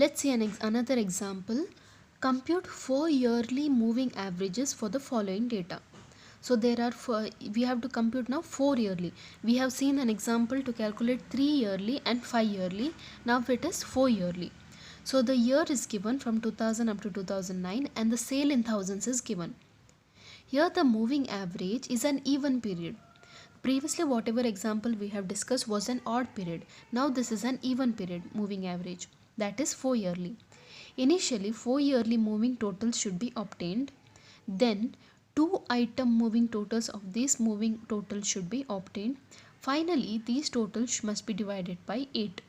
Let's see another example. Compute 4 yearly moving averages for the following data. So we have to compute now 4 yearly. We have seen an example to calculate 3 yearly and 5 yearly. Now it is 4 yearly. So the year is given from 2000 up to 2009 and the sale in thousands is given. Here the moving average is an even period. Previously whatever example we have discussed was an odd period. Now this is an even period moving average, that is 4 yearly. Initially 4 yearly moving totals should be obtained. Then 2 item moving totals of these moving totals should be obtained. Finally these totals must be divided by 8.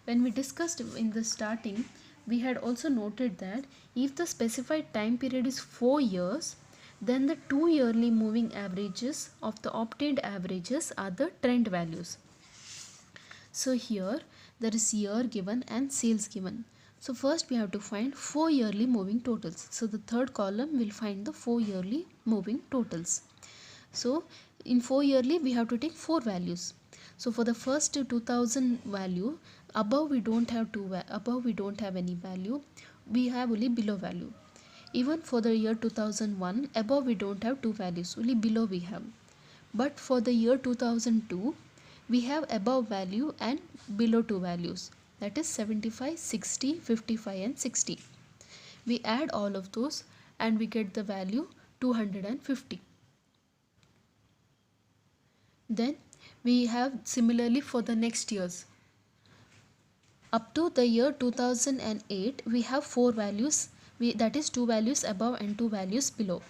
When we discussed in the starting, we had also noted that if the specified time period is 4 years, then the 2 yearly moving averages of the obtained averages are the trend values. So here there is year given and sales given. So first we have to find 4 yearly moving totals. So the third column will find the 4 yearly moving totals. So in 4 yearly we have to take 4 values. So for the first 2000 value, above we don't have any value, we have only below value. Even for the year 2001, above we don't have 2 values, only below we have. But for the year 2002, we have above value and below 2 values, that is 75, 60, 55 and 60. We add all of those and we get the value 250. Then we have similarly for the next years. Up to the year 2008, we have 4 values, that is 2 values above and 2 values below.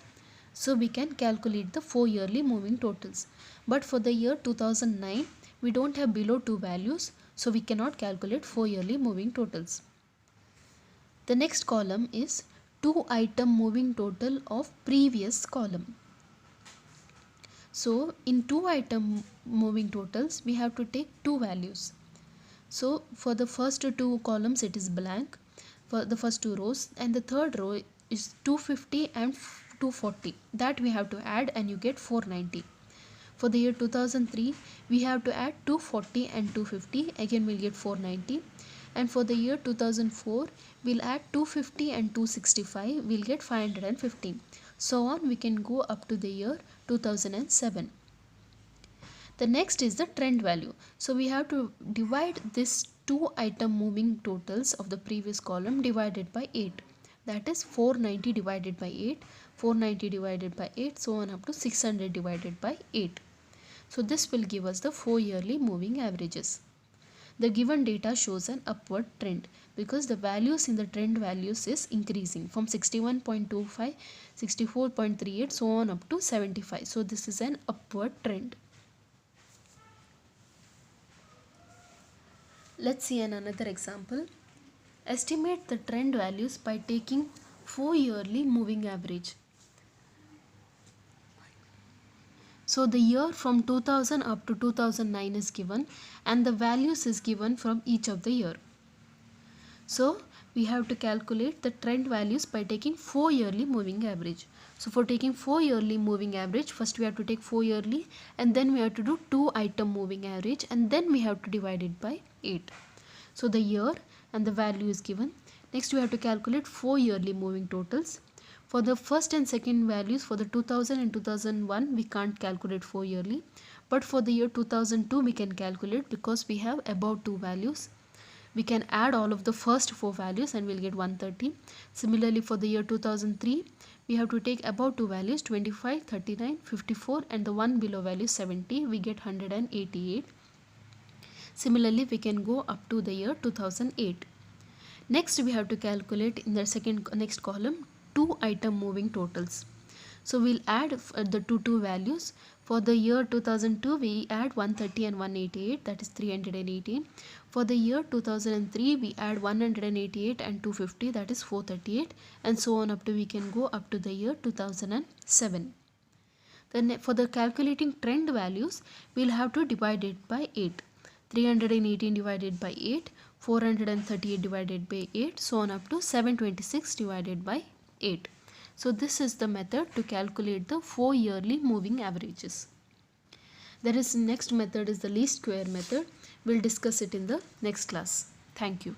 So we can calculate the 4 yearly moving totals. But for the year 2009, we don't have below 2 values, so we cannot calculate 4 yearly moving totals. The next column is 2 item moving total of previous column. So in 2 item moving totals, we have to take 2 values. So for the first 2 columns it is blank for the first 2 rows, and the third row is 250 and 240, that we have to add and you get 490. For the year 2003 we have to add 240 and 250, again we'll get 490. And for the year 2004 we'll add 250 and 265, we'll get 515. So on we can go up to the year 2007. The next is the trend value. So we have to divide this 2 item moving totals of the previous column divided by 8. That is 490 divided by 8, 490 divided by 8, so on up to 600 divided by 8. So this will give us the 4 yearly moving averages. The given data shows an upward trend because the values in the trend values is increasing from 61.25, 64.38, so on up to 75. So this is an upward trend. Let's see another example. Estimate the trend values by taking 4 yearly moving average. So the year from 2000 up to 2009 is given and the values is given from each of the year. So we have to calculate the trend values by taking 4 yearly moving average. So for taking 4 yearly moving average, first we have to take 4 yearly and then we have to do 2 item moving average and then we have to divide it by 8. So the year and the value is given. Next we have to calculate 4 yearly moving totals. For the first and second values for the 2000 and 2001 we can't calculate 4 yearly, but for the year 2002 we can calculate because we have above 2 values. We can add all of the first 4 values and we'll get 130. Similarly for the year 2003 we have to take above 2 values 25, 39, 54 and the one below value 70, we get 188. Similarly we can go up to the year 2008. Next we have to calculate in the next column 2 item moving totals. So we'll add the two values. For the year 2002 we add 130 and 188, that is 318. For the year 2003 we add 188 and 250, that is 438, and so on up to we can go up to the year 2007. Then for the calculating trend values we'll have to divide it by 8. 318 divided by 8, 438 divided by 8, so on up to 726 divided by 8. So this is the method to calculate the 4 yearly moving averages. There is next method is the least square method. We'll discuss it in the next class. Thank you.